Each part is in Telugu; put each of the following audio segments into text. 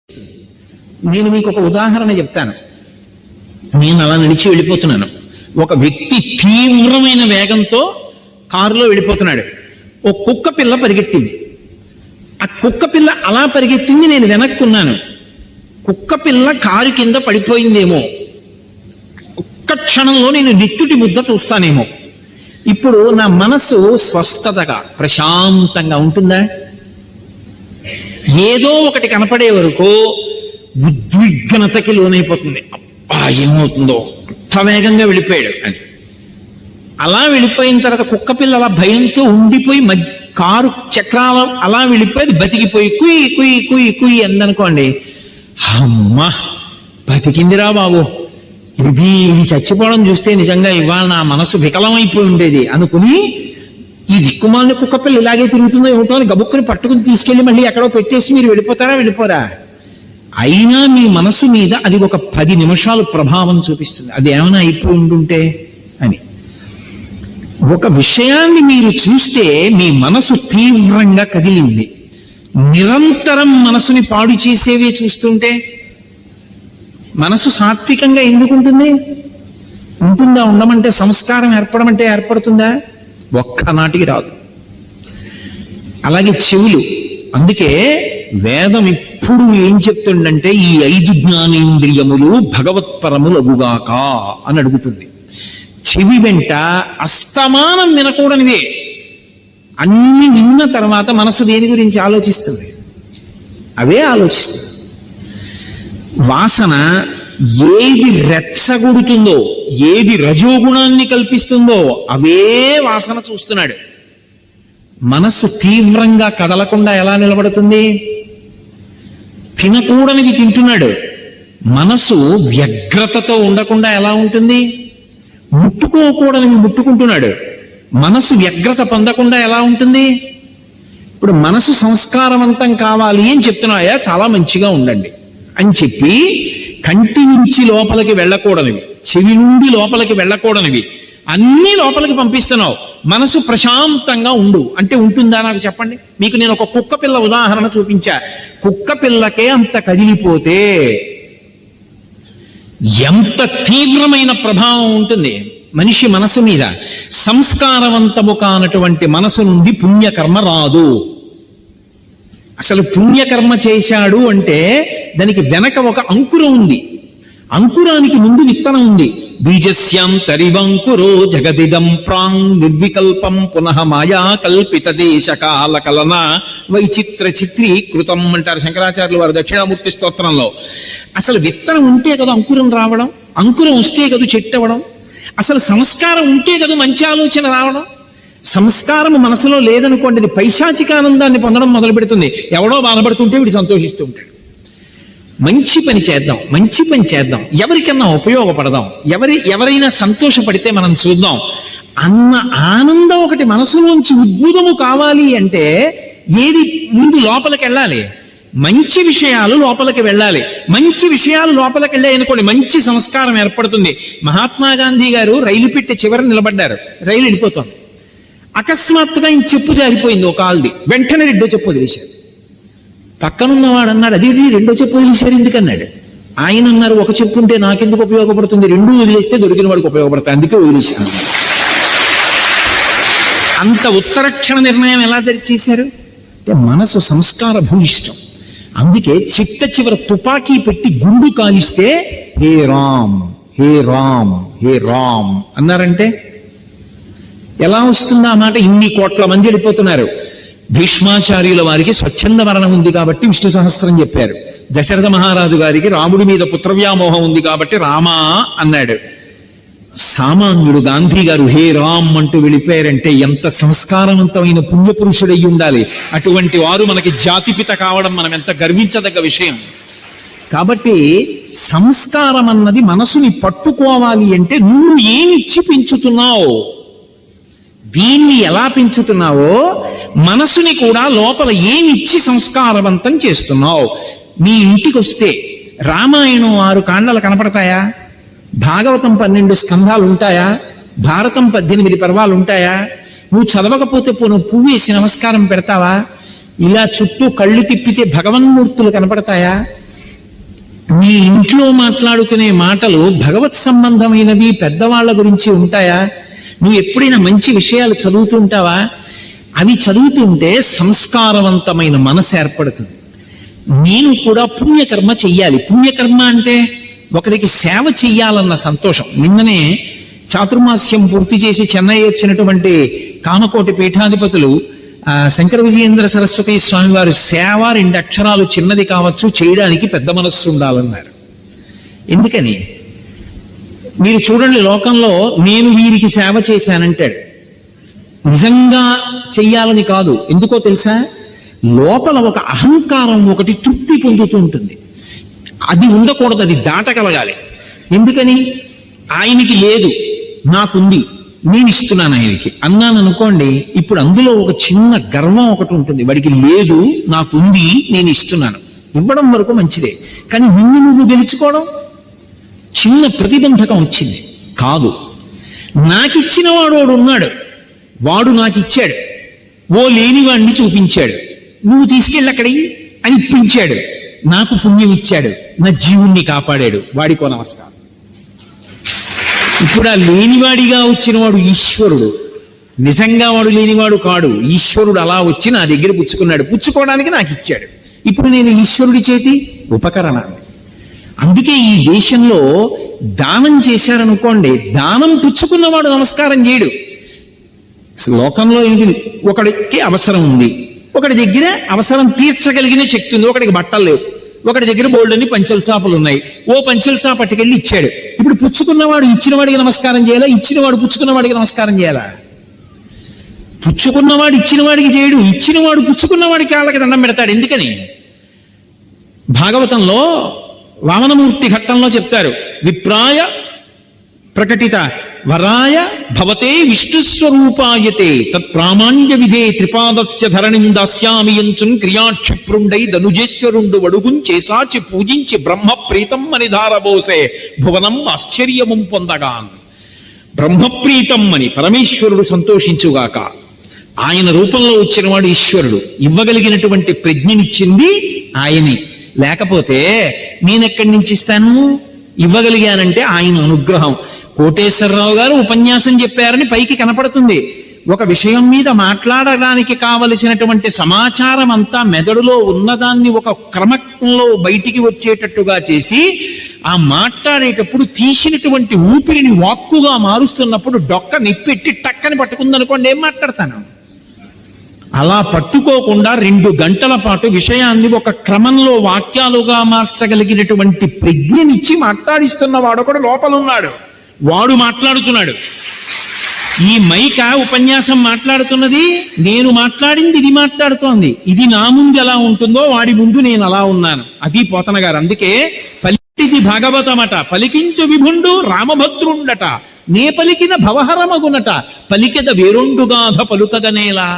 నేను మీకు ఒక ఉదాహరణ చెప్తాను. నేను అలా నడిచి వెళ్ళిపోతున్నాను. ఒక వ్యక్తి తీవ్రమైన వేగంతో కారులో వెళ్ళిపోతున్నాడు. ఓ కుక్క పిల్ల పరిగెట్టింది. ఆ కుక్క పిల్ల అలా పరిగెత్తింది, నేను వెనక్కున్నాను. కుక్క పిల్ల కారు కింద పడిపోయిందేమో, ఒక్క క్షణంలో నేను నిత్తుటి ముద్ద చూస్తానేమో. ఇప్పుడు నా మనసు స్వస్థతగా ప్రశాంతంగా ఉంటుందా? ఏదో ఒకటి కనపడే వరకు ఉద్విగ్నతకి లోనైపోతుంది. అబ్బా ఏమవుతుందో, అంత వేగంగా వెళ్ళిపోయాడు అని. అలా వెళ్ళిపోయిన తర్వాత కుక్క పిల్ల అలా భయంతో ఉండిపోయి కారు చక్రాలు అలా వెళ్ళిపోయి బతికిపోయి కుయ్ కుయ్ కుయ్ కుయ్ అందనుకోండి, అమ్మా బతికిందిరా బాబు, ఇది చచ్చిపోవడం చూస్తే నిజంగా ఇవాళ నా మనసు వికలమైపోయి ఉండేది అనుకుని, ఈ దిక్కుమాలిన కుక్క పిల్ల ఇలాగే తిరుగుతుందో ఏమిటో అని గబుక్కుని పట్టుకుని తీసుకెళ్లి మళ్ళీ ఎక్కడో పెట్టేసి మీరు వెళ్ళిపోతారా? వెళ్ళిపోరా? అయినా మీ మనసు మీద అది ఒక 10 నిమిషాలు ప్రభావం చూపిస్తుంది. అది ఏమైనా అయిపోయి ఉండుంటే అని. ఒక విషయాన్ని మీరు చూస్తే మీ మనసు తీవ్రంగా కదిలింది. నిరంతరం మనసుని పాడు చేసేవే చూస్తుంటే మనసు సాత్వికంగా ఎందుకుంటుంది? ఉంటుందా? ఉండమంటే సంస్కారం ఏర్పడమంటే ఏర్పడుతుందా? ఒక్కనాటికి రాదు. అలాగే చెవులు. అందుకే వేదం ఇప్పుడు ఏం చెప్తుందంటే ఈ 5 జ్ఞానేంద్రియములు భగవత్పరములగుగాక అని అడుగుతుంది. చెవి వెంట అస్తమానం వినకూడనివే. అన్ని విన్న తర్వాత మనసు దేని గురించి ఆలోచిస్తుంది? అవే ఆలోచిస్తుంది. వాసన ఏది రెచ్చగొడుతుందో, ఏది రజోగుణాన్ని కల్పిస్తుందో అవే వాసన చూస్తున్నాడు. మనస్సు తీవ్రంగా కదలకుండా ఎలా నిలబడుతుంది? తినకూడనివి తింటున్నాడు. మనసు వ్యగ్రతతో ఉండకుండా ఎలా ఉంటుంది? ముట్టుకోకూడనివి ముట్టుకుంటున్నాడు. మనసు వ్యగ్రత పొందకుండా ఎలా ఉంటుంది? ఇప్పుడు మనసు సంస్కారవంతం కావాలి అని చెప్తున్నాయా, చాలా మంచిగా ఉండండి అని చెప్పి కంటి నుంచి లోపలికి వెళ్ళకూడనివి, చెవి నుండి లోపలికి వెళ్ళకూడనివి అన్నీ లోపలికి పంపిస్తున్నావు. మనసు ప్రశాంతంగా ఉండు అంటే ఉంటుందా? నాకు చెప్పండి. మీకు నేను ఒక కుక్క పిల్ల ఉదాహరణ చూపించా. కుక్క పిల్లకే అంత కదిలిపోతే ఎంత తీవ్రమైన ప్రభావం ఉంటుంది మనిషి మనసు మీద. సంస్కారవంతము కానటువంటి మనసు నుండి పుణ్యకర్మ రాదు. అసలు పుణ్యకర్మ చేశాడు అంటే దానికి వెనక ఒక అంకురం ఉంది. అంకురానికి ముందు విత్తనం ఉంది. బీజస్యాం తరివంకురో జగదిదం ప్రాంగ్ నిర్వికల్పం పునః మాయా కల్పిత దేశ కాల కలన వైచిత్ర చిత్రీకృతం అంటారు శంకరాచార్యులు వారు దక్షిణామూర్తి స్తోత్రంలో. అసలు విత్తనం ఉంటే కదా అంకురం రావడం, అంకురం వస్తే కదా చెట్టు అవ్వడం, అసలు సంస్కారం ఉంటే కదా మంచి ఆలోచన రావడం. సంస్కారం మనసులో లేదనుకోండి, అది పైశాచికానందాన్ని పొందడం మొదలు పెడుతుంది. ఎవడో బాధపడుతుంటే వీడు సంతోషిస్తూ ఉంటాడు. మంచి పని చేద్దాం, మంచి పని చేద్దాం, ఎవరికన్నా ఉపయోగపడదాం, ఎవరైనా సంతోషపడితే మనం చూద్దాం అన్న ఆనందం ఒకటి మనసులోంచి ఉద్భుతము కావాలి అంటే ఏది ముందు లోపలికి వెళ్ళాలి? మంచి విషయాలు లోపలికి వెళ్ళాలి. మంచి విషయాలు లోపలికి వెళ్ళాయి అనుకోండి, మంచి సంస్కారం ఏర్పడుతుంది. మహాత్మా గాంధీ గారు రైలు పెట్టి చివరి నిలబడ్డారు. రైలు వెళ్ళిపోతుంది. అకస్మాత్తుగా ఆయన చెప్పు జారిపోయింది ఒక కాల్ది. వెంటనే రెండో చెప్పు వదిలేశారు. పక్కనున్నవాడు అన్నాడు, అది రెండో చెప్పు వదిలేశారు ఎందుకన్నాడు. ఆయన అన్నారు, ఒక చెప్పు ఉంటే నాకెందుకు ఉపయోగపడుతుంది, 2 వదిలేస్తే దొరికిన వాడికి ఉపయోగపడతాయి, అందుకే వదిలేశాను. అంత ఉత్తరక్షణ నిర్ణయం ఎలా చేశారు అంటే మనసు సంస్కార భూయిష్టం. అందుకే చిట్ట చివర తుపాకీ పెట్టి గుండు కాలిస్తే హే రామ్ హే రామ్ హే రామ్ అన్నారంటే ఎలా వస్తుందా ఆ మాట? ఇన్ని కోట్ల మంది వెళ్ళిపోతున్నారు. భీష్మాచార్యుల వారికి స్వచ్ఛంద మరణం ఉంది కాబట్టి విష్ణు సహస్రం చెప్పారు. దశరథ మహారాజు గారికి రాముడి మీద పుత్రవ్యామోహం ఉంది కాబట్టి రామా అన్నాడు. సామాన్యుడు గాంధీ గారు హే రామ్ అంటూ వెళ్ళిపోయారంటే ఎంత సంస్కారవంతమైన పుణ్యపురుషుడయ్యి ఉండాలి. అటువంటి వారు మనకి జాతిపిత కావడం మనం ఎంత గర్వించదగ్గ విషయం. కాబట్టి సంస్కారం అన్నది మనసుని పట్టుకోవాలి అంటే నువ్వు ఏమిచ్చి పెంచుతున్నావు, దీన్ని ఎలా పెంచుతున్నావో మనసుని కూడా లోపల ఏమిచ్చి సంస్కారవంతం చేస్తున్నావు. మీ ఇంటికి వస్తే రామాయణం 6 కాండలు కనపడతాయా? భాగవతం 12 స్కంధాలు ఉంటాయా? భారతం 18 పర్వాలు ఉంటాయా? నువ్వు చదవకపోతే పువ్వు వేసి నమస్కారం పెడతావా? ఇలా చుట్టూ కళ్ళు తిప్పితే భగవన్మూర్తులు కనపడతాయా? మీ ఇంట్లో మాట్లాడుకునే మాటలు భగవత్ సంబంధమైనవి పెద్దవాళ్ల గురించి ఉంటాయా? నువ్వు ఎప్పుడైనా మంచి విషయాలు చదువుతూ ఉంటావా? అవి చదువుతుంటే సంస్కారవంతమైన మనసు ఏర్పడుతుంది. నేను కూడా పుణ్యకర్మ చెయ్యాలి. పుణ్యకర్మ అంటే ఒకరికి సేవ చెయ్యాలన్న సంతోషం. నిన్ననే చాతుర్మాస్యం పూర్తి చేసి చెన్నై వచ్చినటువంటి కామకోటి పీఠాధిపతులు శంకర విజయేంద్ర సరస్వతి స్వామి వారు సేవ 2 అక్షరాలు చిన్నది కావచ్చు, చేయడానికి పెద్ద మనస్సు ఉండాలన్నారు. ఎందుకని? మీరు చూడండి, లోకంలో నేను వీరికి సేవ చేశానంటాడు. నిజంగా చెయ్యాలని కాదు. ఎందుకో తెలుసా? లోపల ఒక అహంకారం ఒకటి తృప్తి పొందుతూ ఉంటుంది. అది ఉండకూడదు, అది దాటగలగాలి. ఎందుకని? ఆయనకి లేదు, నాకుంది, నేను ఇస్తున్నాను ఆయనకి అన్నాను అనుకోండి, ఇప్పుడు అందులో ఒక చిన్న గర్వం ఒకటి ఉంటుంది. వాడికి లేదు, నాకుంది, నేను ఇస్తున్నాను. ఇవ్వడం వరకు మంచిదే, కానీ నిన్ను నువ్వు గెలుచుకోవడం చిన్న ప్రతిబంధకం వచ్చింది. కాదు, నాకిచ్చిన వాడు ఉన్నాడు, వాడు నాకు ఇచ్చాడు, ఓ లేనివాడిని చూపించాడు, నువ్వు తీసుకెళ్ళి అక్కడికి అని ఇప్పించాడు, నాకు పుణ్యం ఇచ్చాడు, నా జీవుణ్ణి కాపాడాడు, వాడికో నమస్కారం. ఇప్పుడు ఆ లేనివాడిగా వచ్చిన వాడు ఈశ్వరుడు, నిజంగా వాడు లేనివాడు కాడు. ఈశ్వరుడు అలా వచ్చి నా దగ్గర పుచ్చుకున్నాడు, పుచ్చుకోవడానికి నాకు ఇచ్చాడు. ఇప్పుడు నేను ఈశ్వరుడి చేతి ఉపకరణాన్ని. అందుకే ఈ దేశంలో దానం చేశారనుకోండి, దానం పుచ్చుకున్నవాడు నమస్కారం చేయడు. లోకంలో ఏంటి? ఒకడికి అవసరం ఉంది, ఒకటి దగ్గర అవసరం తీర్చగలిగిన శక్తి ఉంది, ఒకడికి బట్టలు లేవు, ఒకటి దగ్గర బోల్డని పంచెల చాపలు ఉన్నాయి, ఓ పంచెల చాప పట్టుకెళ్ళి ఇచ్చాడు. ఇప్పుడు పుచ్చుకున్నవాడు ఇచ్చిన వాడికి నమస్కారం చేయాలా? ఇచ్చినవాడు పుచ్చుకున్నవాడికి నమస్కారం చేయాలా? పుచ్చుకున్నవాడు ఇచ్చిన వాడికి చేయడు, ఇచ్చినవాడు పుచ్చుకున్నవాడికి కాళ్ళకి దండం పెడతాడు. ఎందుకని? భాగవతంలో వామనమూర్తి ఘట్టంలో చెప్తారు, విప్రాయ ప్రకటిత వరాయ భవతే విష్ణుస్వరూపాయతే తత్ప్రామాణ్య విధే త్రిపాదస్య ధరణిం దాస్యామి యంచున్ క్రియాక్షిప్రుండై ధనుజేశ్వరుండు వడుగుం చేసాచి పూజించి బ్రహ్మ ప్రీతం అని ధారబోసే భువనం ఆశ్చర్యము పొందగాన్. బ్రహ్మప్రీతం అని పరమేశ్వరుడు సంతోషించుగాక. ఆయన రూపంలో వచ్చిన వాడు ఈశ్వరుడు. ఇవ్వగలిగినటువంటి ప్రజ్ఞనిచ్చింది ఆయనే. లేకపోతే నేనెక్కడి నుంచి ఇస్తాను? ఇవ్వగలిగానంటే ఆయన అనుగ్రహం. కోటేశ్వరరావు గారు ఉపన్యాసం చెప్పారని పైకి కనపడుతుంది. ఒక విషయం మీద మాట్లాడడానికి కావలసినటువంటి సమాచారం అంతా మెదడులో ఉన్నదాన్ని ఒక క్రమంలో బయటికి వచ్చేటట్టుగా చేసి, ఆ మాట్లాడేటప్పుడు తీసినటువంటి ఊపిరిని వాక్కుగా మారుస్తున్నప్పుడు డొక్క నిప్పెట్టి టక్కని పట్టుకుందనుకోండి, ఏం మాట్లాడతాను? అలా పట్టుకోకుండా 2 గంటల పాటు విషయాన్ని ఒక క్రమంలో వాక్యాలుగా మార్చగలిగినటువంటి ప్రజ్ఞనిచ్చి మాట్లాడిస్తున్న వాడొకడు లోపల ఉన్నాడు, వాడు మాట్లాడుతున్నాడు. ఈ మైక ఉపన్యాసం మాట్లాడుతున్నది, నేను మాట్లాడింది ఇది మాట్లాడుతోంది. ఇది నా ముందు ఎలా ఉంటుందో వాడి ముందు నేను అలా ఉన్నాను. అది పోతన గారు. అందుకే పలికిది భాగవతమట, పలికించు విభుండు రామభద్రుండట, నే పలికిన భవహరమగునట, పలికెద వేరొండుగాధ పలుకగనేలా.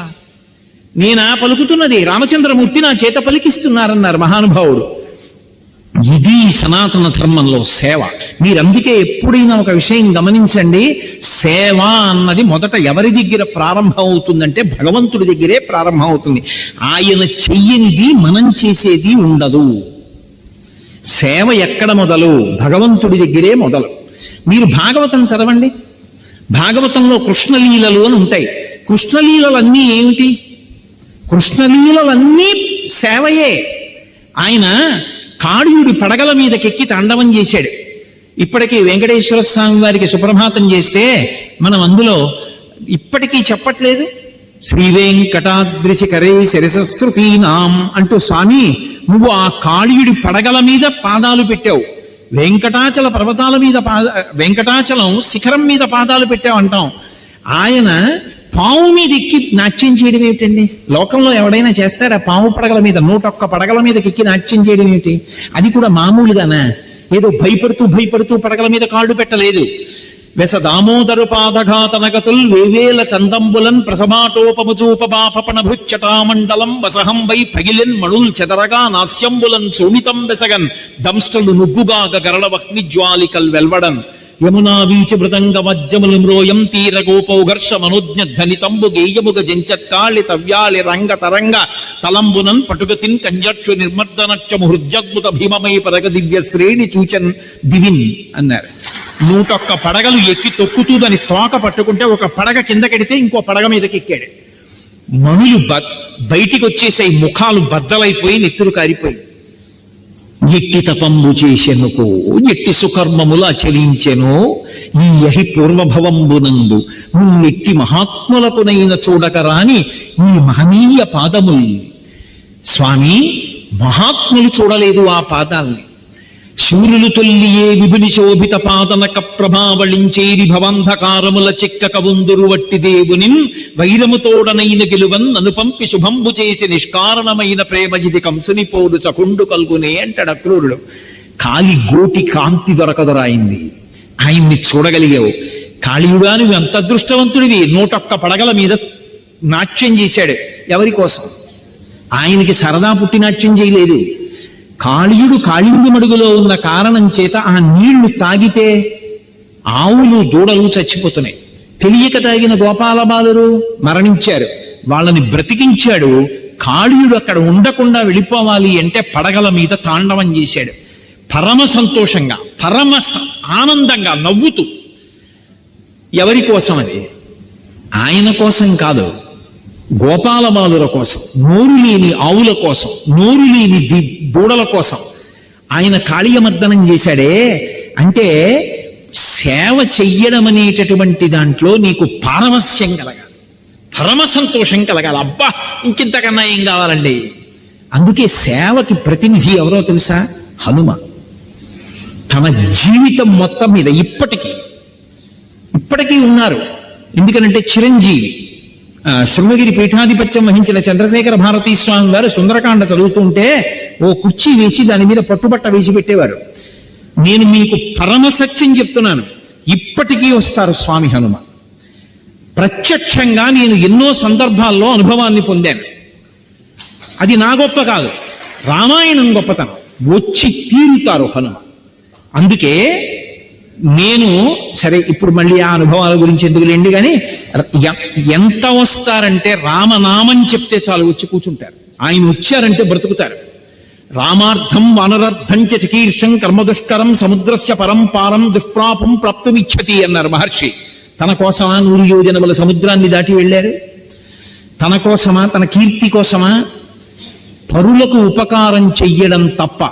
నేనా పలుకుతున్నది, రామచంద్రమూర్తి నా చేత పలికిస్తున్నారన్నారు మహానుభావుడు. ఇది సనాతన ధర్మంలో సేవ. మీరందుకే ఎప్పుడైనా ఒక విషయం గమనించండి, సేవ అన్నది మొదట ఎవరి దగ్గర ప్రారంభం అవుతుందంటే భగవంతుడి దగ్గరే ప్రారంభం అవుతుంది. ఆయన చెయ్యనిది మనం చేసేది ఉండదు. సేవ ఎక్కడ మొదలు? భగవంతుడి దగ్గరే మొదలు. మీరు భాగవతం చదవండి, భాగవతంలో కృష్ణలీలలు అని ఉంటాయి. కృష్ణలీలలన్నీ ఏమిటి? కృష్ణలీలలన్నీ సేవయే. ఆయన కాళీయుడి పడగల మీదకెక్కి తాండవం చేశాడు. ఇప్పటికీ వెంకటేశ్వర స్వామి వారికి సుప్రభాతం చేస్తే మనం అందులో ఇప్పటికీ చెప్పట్లేదు, శ్రీ వెంకటాద్రిశిఖరే శిరసశ్రుతీనాం అంటూ, స్వామి నువ్వు ఆ కాళీయుడి పడగల మీద పాదాలు పెట్టావు, వెంకటాచల పర్వతాల మీద వెంకటాచలం శిఖరం మీద పాదాలు పెట్టావు అంటాం. ఆయన పాము మీద ఎక్కి నాట్యం చేయడం ఏమిటండి? లోకంలో ఎవడైనా చేస్తాడా? పాము పడగల మీద 101 పడగల మీదకి ఎక్కి నాట్యం చేయడం ఏమిటి? అది కూడా మామూలుగానా? ఏదో భయపడుతూ పడగల మీద కాళ్ళు పెట్టలేదు. వెస దామోదరు పాదఘాతనగతుల్ వేవేల చందంబులన్ ప్రసభాటోపముచూపబాపణ భృచ్చటామండలం వసహం వై పగిలెన్ మణుల్ చెదరగా నాస్యంబులన్ సోమితం బెసగన్ దంష్టలు నుగ్గుగాగ గరళ వహ్ని జ్వాలికల్ వెల్వడన్ యమునా వీచ మృదంగ మజ్జములు మ్రోయం తీర గోపౌఘర్ష మనోజ్ఞ ధ్వనితంబు గేయముగ జంచత్కాళి తవ్యాళి రంగ తరంగ తలంబునన్ పటుగతిన్ కంజక్షు నిర్మర్దనక్షము హృద్యద్భుత భీమమై పరగ దివ్య శ్రేణి చూచన్ దివిన్ అన్నారు. 101 పడగలు ఎక్కి తొక్కుతూ దాని తోక పట్టుకుంటే ఒక పడగ కిందకెడితే ఇంకో పడగ మీదకి ఎక్కాడు. మనులు బయటికి వచ్చేసాయి, ముఖాలు బద్దలైపోయి నెత్తురు కారిపోయి. ఎట్టి తపంబు చేసెనుకో ఎట్టి సుకర్మములు ఆచరించెను ఈ యహి పూర్వభవంబునందు నువ్వెట్టి మహాత్ములకునైన చూడకరాని ఈ మహనీయ పాదములు. స్వామి, మహాత్ములు చూడలేదు ఆ పాదాల్ని. శూరులు తొల్లియే విభుని శోభిత పాదనక ప్రభావళించేరి భవంధకారముల చిక్కక ఉందురు వట్టి దేవునిన్ వైరముతోడనైన గెలువన్ నన్ను పంపి శుభంబు చేసి నిష్కారణమైన ప్రేమ ఇది కంసుని పోడు చకుండు కల్గునే అంటాడు అక్రూరుడు. కాలి గోటి కాంతి దొరకదొరాయింది, ఆయన్ని చూడగలిగావు. కాళీయుడా, నువ్వు ఎంత అదృష్టవంతుడివి. 101 పడగల మీద నాట్యం చేశాడు. ఎవరి కోసం? ఆయనకి సరదా పుట్టి నాట్యం చేయలేదు. కాళీయుడు కాళింది మడుగులో ఉన్న కారణం చేత ఆ నీళ్లు తాగితే ఆవులు దూడలు చచ్చిపోతున్నాయి. తెలియక తాగిన గోపాల బాలురు మరణించారు. వాళ్ళని బ్రతికించాడు. కాళీయుడు అక్కడ ఉండకుండా వెళ్ళిపోవాలి అంటే పడగల మీద తాండవం చేశాడు. పరమ సంతోషంగా, పరమ ఆనందంగా నవ్వుతూ. ఎవరి కోసం అది? ఆయన కోసం కాదు, గోపాలబాలుల కోసం, నోరు లేని ఆవుల కోసం, నోరు లేని దూడల కోసం ఆయన కాళీయమర్దనం చేశాడే. అంటే సేవ చెయ్యడం అనేటటువంటి దాంట్లో నీకు పారవస్యం కలగాలి, పరమ సంతోషం కలగాలి. అబ్బా, ఇంకింతకన్నా ఏం కావాలండి? అందుకే సేవకి ప్రతినిధి ఎవరో తెలుసా? హనుమ. తన జీవితం మొత్తం మీద ఇప్పటికీ ఉన్నారు. ఎందుకనంటే చిరంజీవి శృంగగిరి పీఠాధిపత్యం వహించిన చంద్రశేఖర భారతీ స్వామి వారు సుందరకాండ చదువుతుంటే ఓ కుర్చీ వేసి దాని మీద పట్టుబట్ట వేసి పెట్టేవారు. నేను మీకు పరమ సత్యం చెప్తున్నాను, ఇప్పటికీ వస్తారు స్వామి హనుమ. ప్రత్యక్షంగా నేను ఎన్నో సందర్భాల్లో అనుభవాన్ని పొందాను. అది నా గొప్ప కాదు, రామాయణం గొప్పతనం. వచ్చి తీరుతారు హనుమ. అందుకే నేను సరే, ఇప్పుడు మళ్ళీ ఆ అనుభవాల గురించి ఎందుకు లేండి, కానీ ఎంత వస్తారంటే రామనామం చెప్తే చాలు వచ్చి కూర్చుంటారు. ఆయన వచ్చారంటే బ్రతుకుతారు. రామార్థం వానరార్థం చ చికీర్షం కర్మదుష్కరం సముద్రస్య పరంపారం దుష్ప్రాపం ప్రాప్తుమిచ్చతి అన్నారు మహర్షి. తన కోసమా 100 యోజనముల సముద్రాన్ని దాటి వెళ్ళారు? తన కోసమా, తన కీర్తి కోసమా? పరులకు ఉపకారం చెయ్యడం తప్ప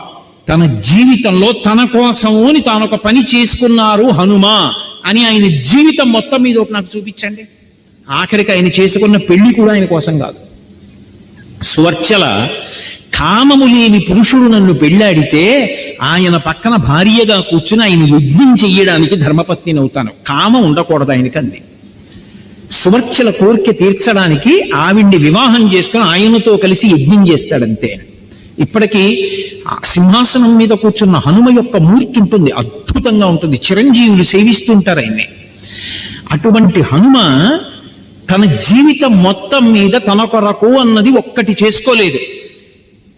తన జీవితంలో తన కోసము అని తానొక పని చేసుకున్నారు హనుమ అని ఆయన జీవితం మొత్తం మీద ఒక నాకు చూపించండి. ఆఖరికి ఆయన చేసుకున్న పెళ్లి కూడా ఆయన కోసం కాదు. స్వర్చల కామము లేని పురుషుడు నన్ను పెళ్ళాడితే ఆయన పక్కన భార్యగా కూర్చుని ఆయన యజ్ఞం చెయ్యడానికి ధర్మపత్నిని అవుతాను. కామం ఉండకూడదు ఆయనకి అంది. సువర్చల కోరిక తీర్చడానికి ఆవిడ్ని వివాహం చేసుకుని ఆయనతో కలిసి యజ్ఞం చేస్తాడంతే. ఇప్పటికీ సింహాసనం మీద కూర్చున్న హనుమ యొక్క మూర్తి ఉంటుంది, అద్భుతంగా ఉంటుంది. చిరంజీవులు సేవిస్తుంటారు ఆయన్ని. అటువంటి హనుమ తన జీవితం మొత్తం మీద తన కొరకు అన్నది ఒక్కటి చేసుకోలేదు.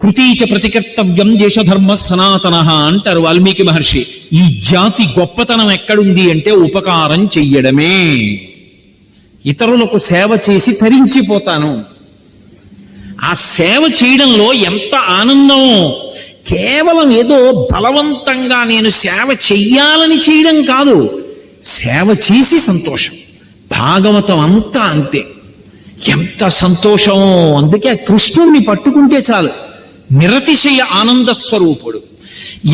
కృతీచ ప్రతికర్తవ్యం దేశధర్మ సనాతన అంటారు వాల్మీకి మహర్షి. ఈ జాతి గొప్పతనం ఎక్కడుంది అంటే ఉపకారం చెయ్యడమే. ఇతరులకు సేవ చేసి తరించిపోతాను. ఆ సేవ చేయడంలో ఎంత ఆనందమో! కేవలం ఏదో బలవంతంగా నేను సేవ చెయ్యాలని చేయడం కాదు, సేవ చేసి సంతోషం. భాగవతం అంతా అంతే, ఎంత సంతోషం. అందుకే కృష్ణుణ్ణి పట్టుకుంటే చాలు, నిరతిశయ ఆనంద స్వరూపుడు.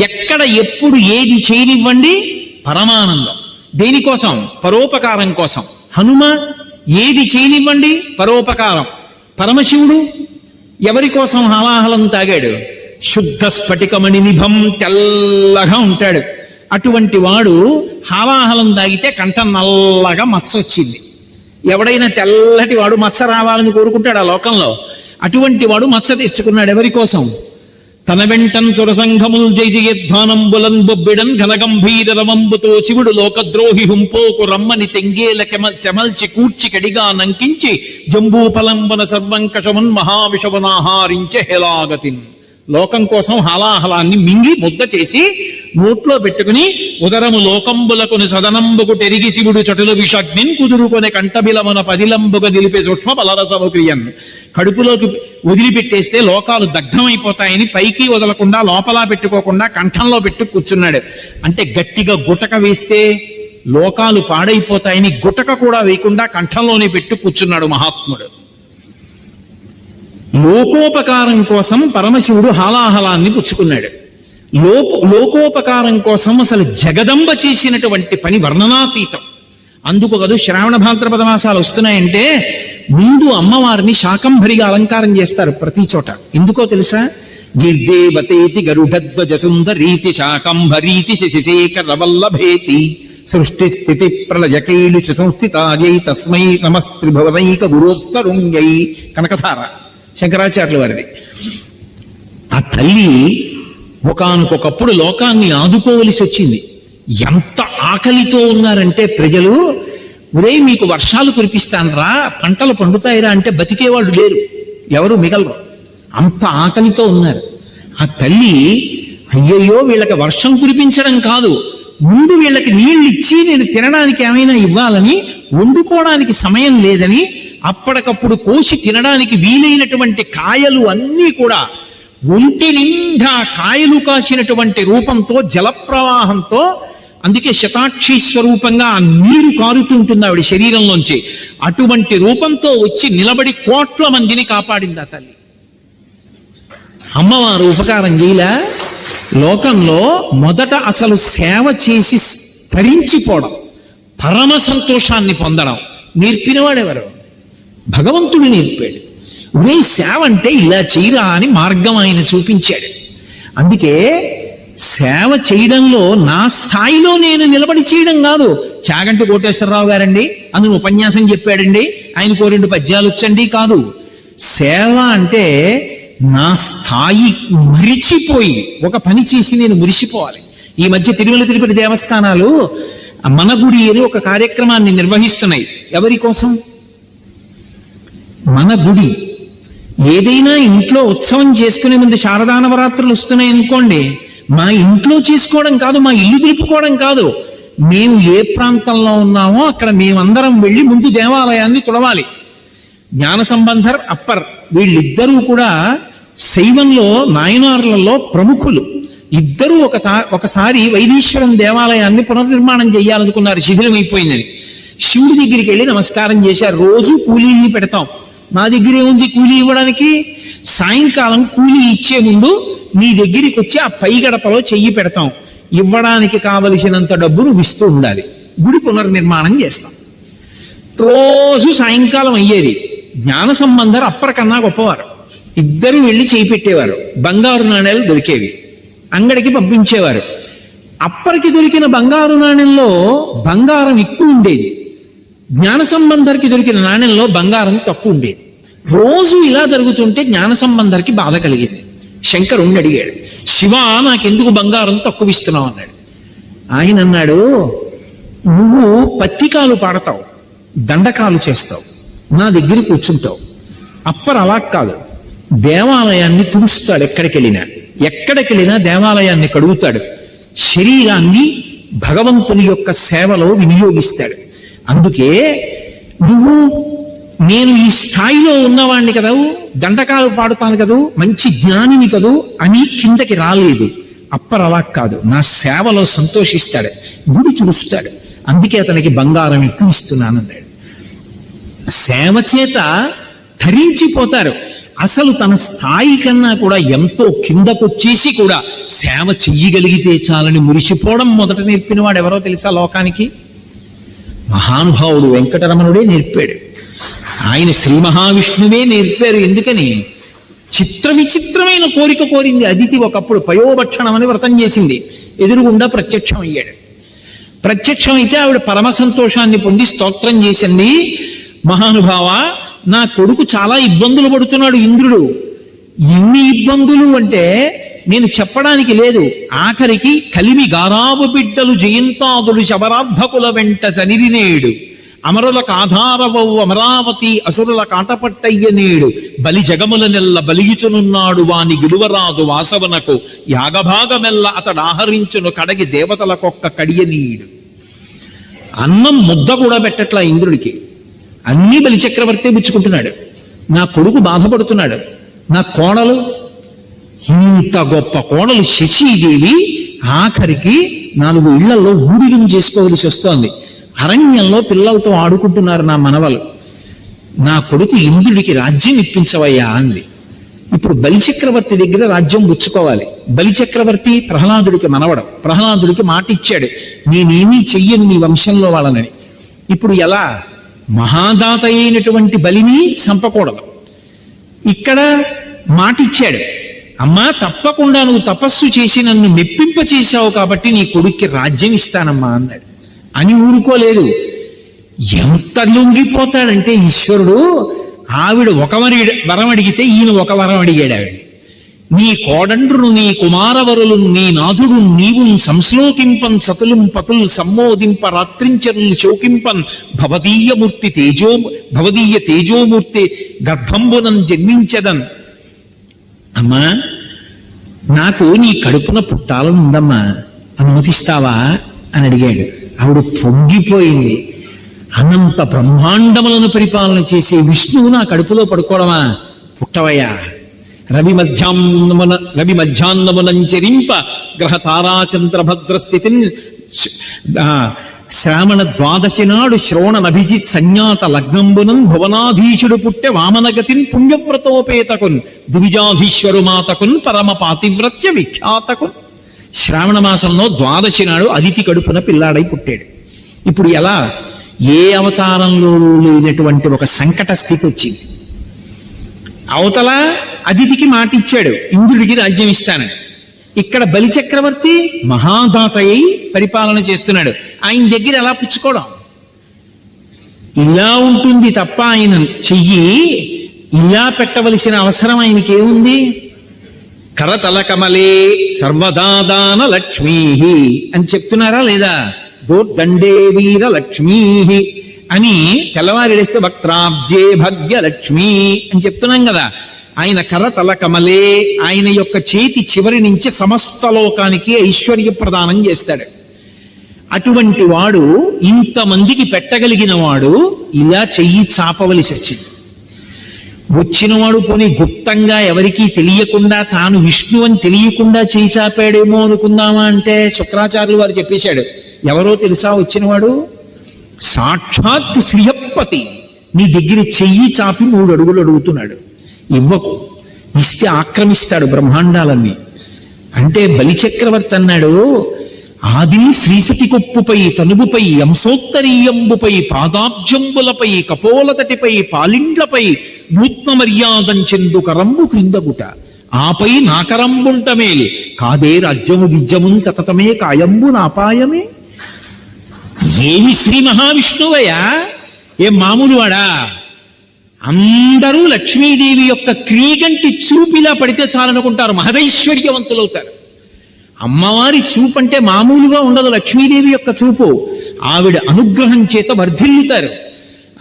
ఎక్కడ ఎప్పుడు ఏది చేయనివ్వండి పరమానందం. దేనికోసం? పరోపకారం కోసం. హనుమ ఏది చేయనివ్వండి పరోపకారం. పరమశివుడు ఎవరి కోసం హాలాహలం తాగాడు? శుద్ధ స్ఫటికమణి నిభం, తెల్లగా ఉంటాడు. అటువంటి వాడు హాలాహలం తాగితే కంఠం నల్లగా మచ్చ వచ్చింది. ఎవడైనా తెల్లటి వాడు మచ్చ రావాలని కోరుకుంటాడు ఆ లోకంలో? అటువంటి వాడు మచ్చ తెచ్చుకున్నాడు. ఎవరి కోసం? తన వెంటన్ సురసంఘముల్ జైజయధ్వానంబులన్ బొబ్బిడన్ ఘనగంభీర రవంబుతో శివుడు లోకద్రోహి హుంపోకు రమ్మని తెంగేల చెమల్చి కూర్చి కడిగా నంకించి జంబూపలంబన సర్వంకషమున్ మహావిషవనాహారించే హేలాగతిన్. లోకం కోసం హాలాహలాన్ని మింగి ముద్ద చేసి నోట్లో పెట్టుకుని ఉదరము లోకంబులకుని సదనంబుకు తెరిగి శివుడు చటుల విషాగ్నిన్ కుదురుకొనే కంఠబిలమున పదిలంబుగా నిలిపే సూక్ష్మ బలరసము క్రియన్. కడుపులోకి వదిలిపెట్టేస్తే లోకాలు దగ్ధమైపోతాయని పైకి వదలకుండా లోపల పెట్టుకోకుండా కంఠంలో పెట్టు కూర్చున్నాడు. అంటే గట్టిగా గుటక వేస్తే లోకాలు పాడైపోతాయని గుటక కూడా వేయకుండా కంఠంలోనే పెట్టు కూర్చున్నాడు మహాత్ముడు. లోకోపకారం కోసం పరమశివుడు హాలాహలాన్ని పుచ్చుకున్నాడు. లోకోపకారం కోసం అసలు జగదంబ చేసినటువంటి పని వర్ణనాతీతం. అందుకు కదూ శ్రావణ భాద్రపద మాసాలు వస్తున్నాయంటే ముందు అమ్మవారిని శాకంభరిగా అలంకారం చేస్తారు ప్రతి చోట. ఎందుకో తెలుసా? గిర్దేవతేతి గరుడధ్వజ సుందరీతి శాకంభరీతి శశిశేఖర వల్లభేతి సృష్టి స్థితి ప్రళయకైలు సంస్థితాయై తస్మై నమస్త్రిభవనైక గురోస్తరుణ్యై. కనకధార శంకరాచార్యుల వారిది. ఆ తల్లి ఒకానొకప్పుడు లోకాన్ని ఆదుకోవలసి వచ్చింది. ఎంత ఆకలితో ఉన్నారంటే ప్రజలు, ఒరే మీకు వర్షాలు కురిపిస్తానరా, పంటలు పండుతాయిరా అంటే బతికేవాళ్ళు లేరు, ఎవరు మిగలరు, అంత ఆకలితో ఉన్నారు. ఆ తల్లి అయ్యయ్యో వీళ్ళకి వర్షం కురిపించడం కాదు, ముందు వీళ్ళకి నీళ్ళు ఇచ్చి నేను తినడానికి ఏమైనా ఇవ్వాలని, వండుకోవడానికి సమయం లేదని అప్పటికప్పుడు కోసి తినడానికి వీలైనటువంటి కాయలు అన్నీ కూడా ఒంటి నిండా కాయలు కాసినటువంటి రూపంతో జలప్రవాహంతో, అందుకే శతాక్షి స్వరూపంగా ఆ నీరు కారుతుంటుంది ఆవిడ శరీరంలోంచి, అటువంటి రూపంతో వచ్చి నిలబడి కోట్ల మందిని కాపాడింది ఆ తల్లి. అమ్మవారు ఉపకారం చేయలే. లోకంలో మొదట అసలు సేవ చేసి తరించిపోవడం, పరమ సంతోషాన్ని పొందడం నేర్పినవాడెవరు? భగవంతుడు నేర్పాడు. వే సేవ అంటే ఇలా చేయరా అని మార్గం ఆయన చూపించాడు. అందుకే సేవ చేయడంలో నా స్థాయిలో నేను నిలబడి చేయడం కాదు. చాగంటి కోటేశ్వరరావు గారండి అందును ఉపన్యాసం చెప్పాడండి, ఆయనకు 2 పద్యాలు వచ్చండి కాదు. సేవ అంటే నా స్థాయి మరిచిపోయి ఒక పని చేసి నేను మురిసిపోవాలి. ఈ మధ్య తిరుమల తిరుపతి దేవస్థానాలు మన గుడి అని ఒక కార్యక్రమాన్ని నిర్వహిస్తున్నాయి. ఎవరి కోసం? మన గుడి. ఏదైనా ఇంట్లో ఉత్సవం చేసుకునే ముందు శారదా నవరాత్రులు వస్తున్నాయి అనుకోండి, మా ఇంట్లో చేసుకోవడం కాదు, మా ఇల్లు దులుపుకోవడం కాదు, మేము ఏ ప్రాంతంలో ఉన్నామో అక్కడ మేమందరం వెళ్ళి ముందు దేవాలయాన్ని తుడవాలి. జ్ఞాన సంబంధర్, అప్పర్ వీళ్ళిద్దరూ కూడా శైవంలో నాయనార్లలో ప్రముఖులు. ఇద్దరూ ఒకసారి వైదీశ్వరం దేవాలయాన్ని పునర్నిర్మాణం చేయాలనుకున్నారు, శిథిలమైపోయిందని. శివుడి దగ్గరికి వెళ్ళి నమస్కారం చేశారు. రోజు కూలీల్ని పెడతాం, మా దగ్గరే ఉంది కూలీ ఇవ్వడానికి, సాయంకాలం కూలీ ఇచ్చే ముందు నీ దగ్గరికి వచ్చి ఆ పై గడపలో చెయ్యి పెడతాం, ఇవ్వడానికి కావలసినంత డబ్బు నువ్వు ఇస్తూ ఉండాలి, గుడి పునర్నిర్మాణం చేస్తాం. రోజు సాయంకాలం అయ్యేది. జ్ఞాన సంబంధర్ అప్పటికన్నా గొప్పవారు. ఇద్దరు వెళ్ళి చేయి పెట్టేవారు, బంగారు నాణేలు దొరికేవి, అంగడికి పంపించేవారు. అప్పటికి దొరికిన బంగారు నాణ్యంలో బంగారం ఎక్కువ ఉండేది, జ్ఞాన సంబంధర్కి దొరికిన నాణ్యంలో బంగారం తక్కువ ఉండేది. రోజు ఇలా జరుగుతుంటే జ్ఞాన సంబంధర్కి బాధ కలిగింది. శంకరుణ్ణి అడిగాడు, శివ నాకెందుకు బంగారం తక్కువ ఇస్తున్నావు అన్నాడు. ఆయన అన్నాడు, నువ్వు పత్తికాలు పాడతావు, దండకాలు చేస్తావు, నా దగ్గర కూర్చుంటావు. అప్పర్ అలా కాదు, దేవాలయాన్ని తుడుస్తాడు. ఎక్కడికెళ్ళినా దేవాలయాన్ని కడుగుతాడు, శరీరాన్ని భగవంతుని యొక్క సేవలో వినియోగిస్తాడు. అందుకే నువ్వు నేను ఈ స్థాయిలో ఉన్నవాణ్ణి కదూ, దండకాలు పాడుతాను కదూ, మంచి జ్ఞానిని కదూ అని కిందకి రాలేదు. అప్పర్ అలా కాదు, నా సేవలో సంతోషిస్తాడు, గుడి చూస్తాడు, అందుకే అతనికి బంగారం ఎక్కువ ఇస్తున్నానన్నాడు. సేవ చేత ధరించిపోతారు. అసలు తన స్థాయి కన్నా కూడా ఎంతో కిందకొచ్చేసి కూడా సేవ చెయ్యగలిగితే చాలని మురిసిపోవడం మొదట నేర్పిన వాడు ఎవరో తెలుసా లోకానికి? మహానుభావుడు వెంకటరమణుడే నేర్పాడు. ఆయన శ్రీ మహావిష్ణువే నేర్పారు. ఎందుకని? చిత్ర విచిత్రమైన కోరిక కోరింది అదితి. ఒకప్పుడు పయోభక్షణం అని వ్రతం చేసింది, ఎదురుగుండా ప్రత్యక్షం అయ్యాడు. ప్రత్యక్షమైతే ఆవిడ పరమ సంతోషాన్ని పొంది స్తోత్రం చేసింది, మహానుభావ నా కొడుకు చాలా ఇబ్బందులు పడుతున్నాడు ఇంద్రుడు. ఎన్ని ఇబ్బందులు అంటే నేను చెప్పడానికి లేదు. ఆఖరికి కలిమి గారాబు బిడ్డలు జయంతాదులు శబరార్భకుల వెంట చనిరినేడు అమరుల కాధారవవు అమరావతి అసురుల కాటపట్టయ్య నేడు బలి జగముల నెల్ల బలిగిచునున్నాడు వాని గిలువరాదు వాసవనకు యాగభాగమెల్ల అతడాహరించును కడగి దేవతలకొక్క కడియనీయుడు. అన్నం ముద్ద కూడా పెట్టట్లా ఇంద్రుడికి. అన్నీ బలిచక్రవర్తి పుచ్చుకుంటున్నాడు. నా కొడుకు బాధపడుతున్నాడు. నా కోడలు, ఇంత గొప్ప కోడలు శచీదేవి ఆఖరికి 4 ఇళ్లలో ఊరిగం చేసుకోవలసి వస్తోంది. అరణ్యంలో పిల్లలతో ఆడుకుంటున్నారు నా మనవలు. నా కొడుకు ఇంద్రుడికి రాజ్యం ఇప్పించవయ్యా అంది. ఇప్పుడు బలిచక్రవర్తి దగ్గర రాజ్యం పుచ్చుకోవాలి. బలిచక్రవర్తి ప్రహ్లాదుడికి మనవడం. ప్రహ్లాదుడికి మాట ఇచ్చాడు, నేనేమీ చెయ్యను నీ వంశంలో వాళ్ళనని. ఇప్పుడు ఎలా? మహాదాత అయినటువంటి బలిని చంపకూడదు. ఇక్కడ మాట ఇచ్చాడు, అమ్మా తప్పకుండా నువ్వు తపస్సు చేసి నన్ను మెప్పింప చేశావు కాబట్టి నీ కొడుక్కి రాజ్యం ఇస్తానమ్మా అన్నాడు. అని ఊరుకోలేదు. ఎంత లొంగిపోతాడంటే ఈశ్వరుడు, ఆవిడ ఒక వరం అడిగితే ఈయన ఒక వరం అడిగాడు ఆవిడ. నీ కోడండ్రును నీ కుమారవరులు నీ నాథుడు నీవు సంశ్లోకింపన్ సతులు పతులు సమ్మోదింప రాత్రించరులు శోకింపన్ భవదీయ తేజోమూర్తి గర్భంబునం జన్మించదన్. అమ్మా నాకు నీ కడుపున పుట్టాలనుందమ్మా, అనుమతిస్తావా అని అడిగాడు. ఆవిడ పొంగిపోయింది. అనంత బ్రహ్మాండములను పరిపాలన చేసే విష్ణువు నా కడుపులో పడుకోవడమా? పుట్టవయ్యా. రవి మధ్యాహ్నమునంచరింప గ్రహ తారాచంద్రభద్రస్థితిన్ శ్రావణ ద్వాదశి నాడు శ్రోణనభిజిత్ సంజ్ఞాత లగ్నంబునం భువనాధీశుడు పుట్టె వామనగతిన్ పుణ్యవ్రతోపేతకున్ దివిజాధీశ్వరు మాతకున్ పరమ పాతివ్రత్య విఖ్యాతకున్. శ్రావణ మాసంలో ద్వాదశి నాడు అదితి కడుపున పిల్లాడై పుట్టాడు. ఇప్పుడు ఎలా? ఏ అవతారంలో లేనటువంటి ఒక సంకట స్థితి వచ్చింది. అవతల అదితికి మాట ఇచ్చాడు, ఇంద్రుడికి రాజ్యం ఇస్తానని. ఇక్కడ బలిచక్రవర్తి మహాదాత అయి పరిపాలన చేస్తున్నాడు. ఆయన దగ్గర ఎలా పుచ్చుకోవడం? ఇలా ఉంటుంది తప్ప ఆయన చెయ్యి ఇలా పెట్టవలసిన అవసరం ఆయనకి ఏముంది? కరతల కమలే సర్వదాదాన లక్ష్మీ అని చెప్తున్నారా లేదా? దోర్దండే వీర లక్ష్మీ అని తెల్లవారిస్తే వక్త్రాబ్జే భగ్య లక్ష్మీ అని చెప్తున్నాం కదా. ఆయన కరతల కమలే, ఆయన యొక్క చేతి చివరి నుంచి సమస్త లోకానికి ఐశ్వర్య ప్రదానం చేస్తాడు. అటువంటి వాడు, ఇంతమందికి పెట్టగలిగిన వాడు ఇలా చెయ్యి చాపవలసి వచ్చింది. వచ్చినవాడు పోనీ గుప్తంగా ఎవరికీ తెలియకుండా తాను విష్ణు అని తెలియకుండా చేయి చాపాడేమో అనుకుందామా అంటే శుక్రాచార్యులు వారు చెప్పేశాడు. ఎవరో తెలుసా వచ్చినవాడు? సాక్షాత్ శ్రీహప్పతి నీ దగ్గర చెయ్యి చాపి 3 అడుగులు అడుగుతున్నాడు. ఇవ్వకు, ఇస్తే ఆక్రమిస్తాడు బ్రహ్మాండాలన్నీ. అంటే బలిచక్రవర్తి అన్నాడు, ఆది శ్రీసతి కొప్పుపై తనువుపై అంశోత్తరీయంబుపై పాదాబ్జంబులపై కపోలతటిపై పాలిండ్లపై నూత్న మర్యాదం చెందు కరంబు క్రిందగుట ఆపై నాకరంబుంటమేల్ కాదే రాజ్యము విద్యమున్ సతతమే కాయంబు నాపాయమే. ఏమి శ్రీ మహావిష్ణువయ్యా, ఏం మామూలు వాడా? అందరూ లక్ష్మీదేవి యొక్క క్రీగంటి చూపిలా పడితే చాలనుకుంటారు, మహదైశ్వర్యవంతులవుతారు. అమ్మవారి చూపు అంటే మామూలుగా ఉండదు. లక్ష్మీదేవి యొక్క చూపు, ఆవిడ అనుగ్రహం చేత వర్ధిల్లుతారు.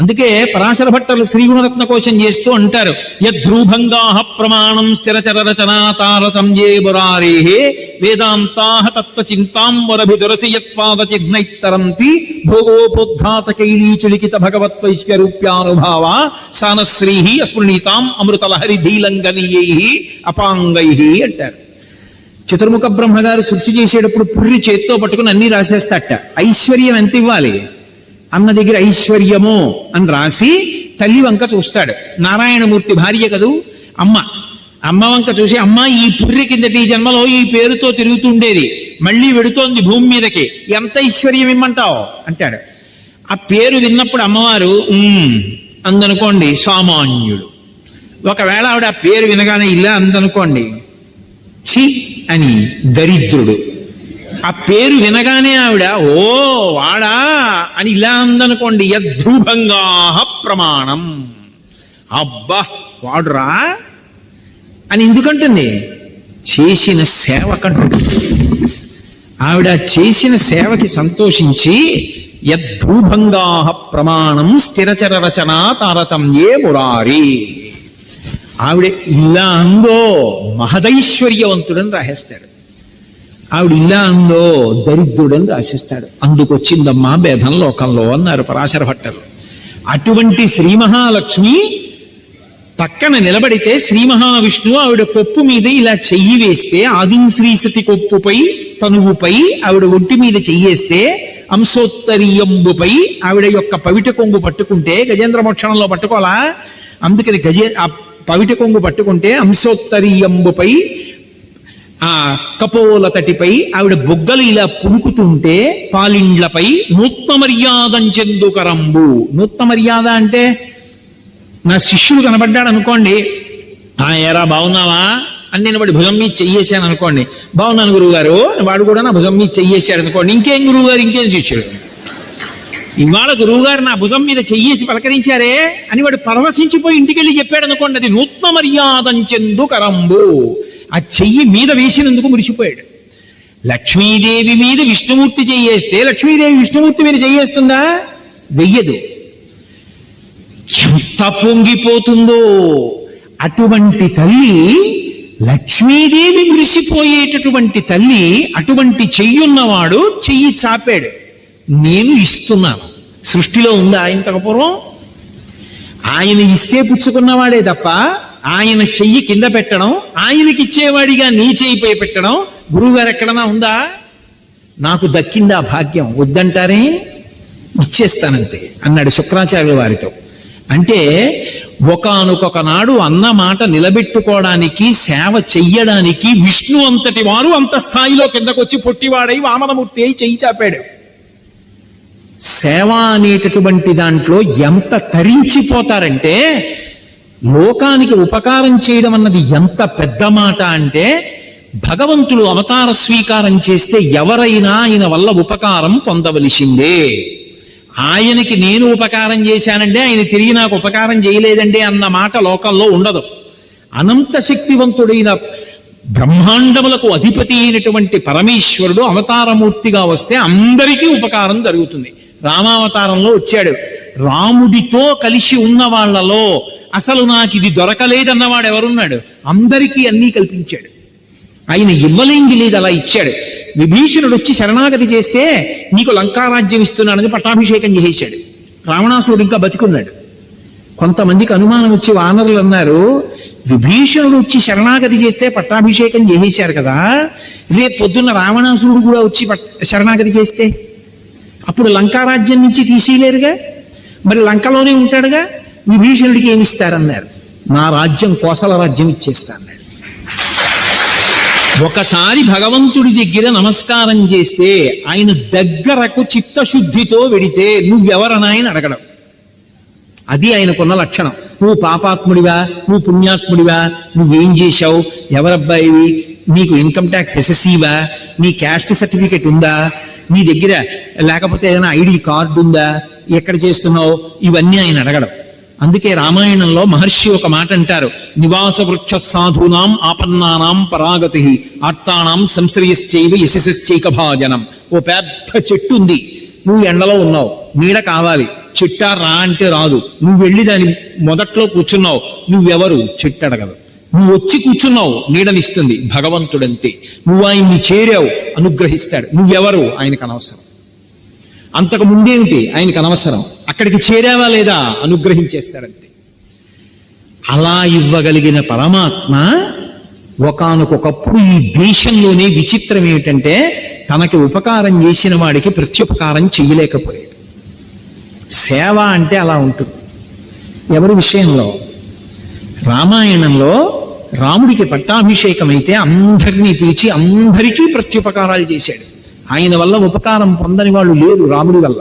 అందుకే పరాశర భట్టలు శ్రీగుణరత్న కోశం చేస్తూ అంటారు, యద్రూభంగాః ప్రమాణం స్థిరచర రచనా తారతం ఏ మురారేహే వేదాంతాః తత్వచింతాం వరభిదురసియత్పాద చిహ్నైత్తరంతి భోగోపోద్ఘాత కైలీచులికిత భగవత్వైశ్వర్యూప్యానుభావ సానశ్రీః అస్మృణీతాం అమృతలహరి ధీలంగనీయైః అపాంగైః అంటారు. చతుర్ముఖ బ్రహ్మగారు సృష్టి చేసేటప్పుడు పుర్రి చేత్తో పట్టుకుని అన్ని రాసేస్తాట. ఐశ్వర్యం ఎంత ఇవ్వాలి అన్న దగ్గర ఐశ్వర్యము అని రాసి తల్లి వంక చూస్తాడు. నారాయణమూర్తి భార్య కదూ అమ్మ వంక చూసి, అమ్మ ఈ పుర్రి కిందటి ఈ జన్మలో ఈ పేరుతో తిరుగుతుండేది, మళ్ళీ వెడుతోంది భూమి మీదకి, ఎంత ఐశ్వర్యం ఇమ్మంటావు అంటాడు. ఆ పేరు విన్నప్పుడు అమ్మవారు అందనుకోండి సామాన్యుడు. ఒకవేళ ఆవిడ ఆ పేరు వినగానే ఇలా అందనుకోండి ఛీ అని దరిద్రుడు. ఆ పేరు వినగానే ఆవిడ ఓ వాడా అని ఇలా అందనుకోండి యద్రూభంగాః ప్రమాణం, అబ్బా వాడురా అని ఎందుకంటుంది? చేసిన సేవకంటుంది. ఆవిడ చేసిన సేవకి సంతోషించి యద్భూభంగా ప్రమాణం స్థిరచర రచన తారతమ్యే మురారి. ఆవిడ ఇలా అందో మహదైశ్వర్యవంతుడని రాసేస్తాడు, ఆవిడ ఇలా అందో దరిద్రుడని రాసిస్తాడు. అందుకొచ్చిందమ్మా భేదం లోకంలో అన్నారు పరాశర భట్టరు. అటువంటి శ్రీ మహాలక్ష్మి పక్కన నిలబడితే శ్రీ మహావిష్ణువు ఆవిడ కొప్పు మీద ఇలా చెయ్యి వేస్తే, ఆదిం శ్రీసతి కొప్పుపై తనువుపై ఆవిడ ఒంటి మీద చెయ్యేస్తే, అంశోత్తరీయంబుపై ఆవిడ యొక్క పవిట కొంగు పట్టుకుంటే, గజేంద్ర మోక్షణంలో పట్టుకోవాలా, అందుకని ఆ పవిట కొంగు పట్టుకుంటే అంశోత్తరీయంబుపై ఆ కపోల తటిపై ఆవిడ బొగ్గలు ఇలా పులుకుతుంటే, పాలిండ్లపై నూత్న మర్యాదంచెందుకరంబు. నూత్న మర్యాద అంటే నా శిష్యుడు కనబడ్డాడు అనుకోండి, ఏరా బాగున్నావా అని నేను వాడి భుజం మీద చెయ్యేశాను అనుకోండి, బాగున్నాను గురువు గారు, వాడు కూడా నా భుజం మీద చెయ్యేశాడు అనుకోండి, ఇంకేం గురువు గారు ఇంకేం శిష్యుడు, ఇవాళ గురువు గారు నా భుజం మీద చెయ్యేసి పలకరించారే అని వాడు పరవశించిపోయి ఇంటికి వెళ్ళి చెప్పాడు అనుకోండి, అది నూత్న మర్యాదంచెందుకరంబు. ఆ చెయ్యి మీద వేసినందుకు మురిసిపోయాడు. లక్ష్మీదేవి మీద విష్ణుమూర్తి చెయ్యేస్తే లక్ష్మీదేవి విష్ణుమూర్తి మీద చెయ్యేస్తుందా? వెయ్యదు. ఎంత పొంగిపోతుందో అటువంటి తల్లి, లక్ష్మీదేవి మురిసిపోయేటటువంటి తల్లి. అటువంటి చెయ్యున్నవాడు చెయ్యి చాపాడు, నేను ఇస్తున్నాను. సృష్టిలో ఉందా ఇంతకు పూర్వం? ఆయన ఇస్తే పుచ్చుకున్నవాడే తప్ప ఆయన చెయ్యి కింద పెట్టడం, ఆయనకి ఇచ్చేవాడిగా నీ చెయ్యిపై పెట్టడం గురువుగారు ఎక్కడన్నా ఉందా? నాకు దక్కిందా భాగ్యం, వద్దంటారే, ఇచ్చేస్తానంతే అన్నాడు శుక్రాచార్యుల వారితో. అంటే ఒకానొక నాడు అన్న మాట నిలబెట్టుకోవడానికి, సేవ చెయ్యడానికి విష్ణు అంతటి వారు అంత స్థాయిలో కిందకొచ్చి పొట్టివాడై వామనమూర్తి అయి చెయ్యి చాపాడు. సేవ అనేటటువంటి దాంట్లో ఎంత తరించిపోతారంటే, లోకానికి ఉపకారం చేయడం అన్నది ఎంత పెద్ద మాట అంటే, భగవంతుడు అవతార స్వీకారం చేస్తే ఎవరైనా ఆయన వల్ల ఉపకారం పొందవలసిందే. ఆయనకి నేను ఉపకారం చేశానంటే ఆయన తిరిగి నాకు ఉపకారం చేయలేదండి అన్న మాట లోకంలో ఉండదు. అనంత శక్తివంతుడైన బ్రహ్మాండములకు అధిపతి అయినటువంటి పరమేశ్వరుడు అవతారమూర్తిగా వస్తే అందరికీ ఉపకారం జరుగుతుంది. రామావతారంలో వచ్చాడు, రాముడితో కలిసి ఉన్న వాళ్ళలో అసలు నాకు ఇది దొరకలేదన్నవాడు ఎవరున్నాడు? అందరికీ అన్నీ కల్పించాడు. ఆయన ఇవ్వలేంది లేదు, అలా ఇచ్చాడు. విభీషణుడు వచ్చి శరణాగతి చేస్తే నీకు లంకారాజ్యం ఇస్తున్నాడని పట్టాభిషేకం చేసేశాడు. రావణాసురుడు ఇంకా బతికున్నాడు. కొంతమందికి అనుమానం వచ్చి వానరులు అన్నారు, విభీషణుడు వచ్చి శరణాగతి చేస్తే పట్టాభిషేకం చేసేశారు కదా, రేపు పొద్దున్న రావణాసురుడు కూడా వచ్చి శరణాగతి చేస్తే అప్పుడు లంకారాజ్యం నుంచి తీసేయలేరుగా, మరి లంకలోనే ఉంటాడుగా, విభీషణుడికి ఏమిస్తారన్నారు? నా రాజ్యం కోసల రాజ్యం ఇచ్చేస్తా అన్నాడు. ఒకసారి భగవంతుడి దగ్గర నమస్కారం చేస్తే ఆయన దగ్గరకు చిత్తశుద్ధితో వెడితే నువ్వెవరనాయని అడగడం. అది ఆయనకున్న లక్షణం. నువ్వు పాపాత్ముడివా, నువ్వు పుణ్యాత్ముడివా, నువ్వేం చేశావు, ఎవరబ్బాయివి, నీకు ఇన్కమ్ ట్యాక్స్ ఎస్ఎస్సీవా, నీ క్యాస్ట్ సర్టిఫికెట్ ఉందా, నీ దగ్గర లేకపోతే ఏదైనా ఐడి కార్డు ఉందా, ఎక్కడ చేస్తున్నావు, ఇవన్నీ ఆయన అడగడం. అందుకే రామాయణంలో మహర్షి ఒక మాట అంటారు, నివాస వృక్ష సాధూనాం ఆపన్నానాం పరాగతి ఆర్తానాం సంశ్రయశ్చైవ యశస్చైక భాజనం. ఓ పెద్ద చెట్టు ఉంది, నువ్వు ఎండలో ఉన్నావు, నీడ కావాలి, చెట్టా రా అంటే రాదు, నువ్వు వెళ్ళి దాని మొదట్లో కూర్చున్నావు, నువ్వెవరు? చెట్టు అడగదు. నువ్వు వచ్చి కూర్చున్నావు, నీడనిస్తుంది. భగవంతుడంతే, నువ్వు ఆయన్ని చేరావు, అనుగ్రహిస్తాడు. నువ్వెవరు? ఆయనకు అనవసరం. అంతకు ముందేమిటి? ఆయనకు అనవసరం. అక్కడికి చేరావా లేదా? అనుగ్రహించేస్తాడంతే. అలా ఇవ్వగలిగిన పరమాత్మ ఒకానొకప్పుడు ఈ దేశంలోనే విచిత్రం ఏమిటంటే, తనకి ఉపకారం చేసిన వాడికి ప్రత్యుపకారం చెయ్యలేకపోయాడు. సేవ అంటే అలా ఉంటుంది. ఎవరి విషయంలో? రామాయణంలో రాముడికి పట్టాభిషేకం అయితే అందరినీ పిలిచి అందరికీ ప్రత్యుపకారాలు చేశాడు. ఆయన వల్ల ఉపకారం పొందని వాళ్ళు లేరు రాముడి వల్ల.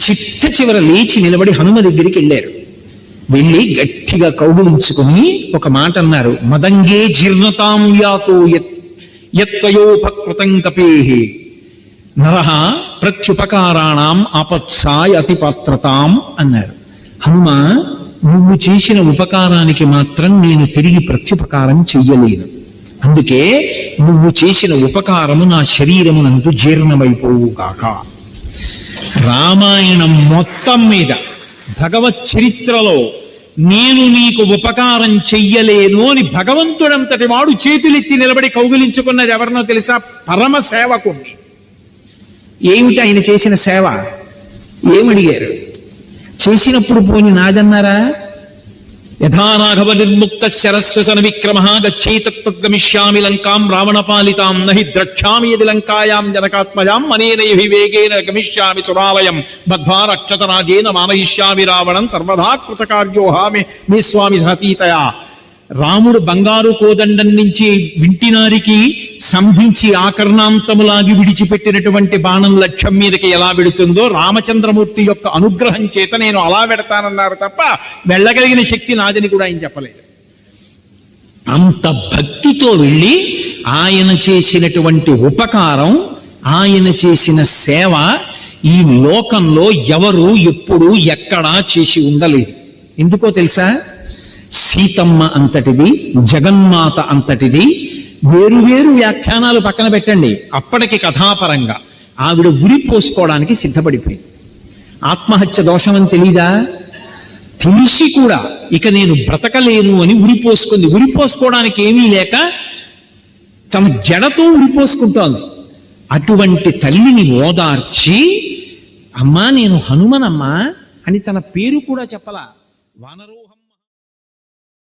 చిట్ట చివర లేచి నిలబడి హనుమ దగ్గరికి వెళ్ళారు. వెళ్ళి గట్టిగా కౌగులించుకుని ఒక మాట అన్నారు, మదంగే జీర్ణతాం యాతో యత్వయోపకృతం కపేహి నరః ప్రత్యుపకారాణం ఆపత్సాయ అతిపాత్రతాం అన్నారు. హనుమ, నువ్వు చేసిన ఉపకారానికి మాత్రం నేను తిరిగి ప్రత్యుపకారం చెయ్యలేను. అందుకే నువ్వు చేసిన ఉపకారము నా శరీరమునందు జీర్ణమైపోవుగాక. రామాయణం మొత్తం మీద భగవత్ చరిత్రలో నేను నీకు ఉపకారం చెయ్యలేను అని భగవంతుడంతటి వాడు చేతులెత్తి నిలబడి కౌగిలించుకున్నది ఎవరినో తెలుసా? పరమ సేవకుణ్ణి. ఏమిటి ఆయన చేసిన సేవ? ఏమడిగారు? చేసినప్పుడు పోని నాదన్నారా? యథా రాఘవ నిర్ముక్త శరస్వసన విక్రమ గచ్చైతత్వగమిష్యామి లంకాం రావణపాలితాం నహి ద్రక్ష్యామి యది లంకాయాం జనకాత్మజాం అనేనైర్వివేగేన గమిష్యామి సురాలయం బద్ధ్వా రక్షతరాజేన మానయిష్యామి రావణం సర్వదా కృతకార్యోహామి మీ స్వామి సతీతయా. రాముడు బంగారు కోదండం నుంచి వింటినారికి సంధించి ఆకర్ణాంతములాగి విడిచిపెట్టినటువంటి బాణం లక్ష్యం మీదకి ఎలా వెడుతుందో రామచంద్రమూర్తి యొక్క అనుగ్రహం చేత నేను అలా వెడతానన్నారు తప్ప వెళ్ళగలిగిన శక్తి నాదని కూడా ఆయన చెప్పలేదు. అంత భక్తితో వెళ్ళి ఆయన చేసినటువంటి ఉపకారం, ఆయన చేసిన సేవ ఈ లోకంలో ఎవరు ఎప్పుడు ఎక్కడా చేసి ఉండలేదు. ఎందుకో తెలుసా? సీతమ్మ అంతటిది, జగన్మాత అంతటిది. వేరువేరు వ్యాఖ్యానాలు పక్కన పెట్టండి, అప్పటికి కథాపరంగా ఆవిడ ఉరి పోసుకోవడానికి సిద్ధపడిపోయింది. ఆత్మహత్య దోషమని తెలీదా? తెలిసి కూడా ఇక నేను బ్రతకలేను అని ఉరిపోసుకుంది. ఉరిపోసుకోవడానికి ఏమీ లేక తమ జడతో ఉరిపోసుకుంటోంది. అటువంటి తల్లిని ఓదార్చి, అమ్మా నేను హనుమనమ్మా అని తన పేరు కూడా చెప్పలా. వానరోహం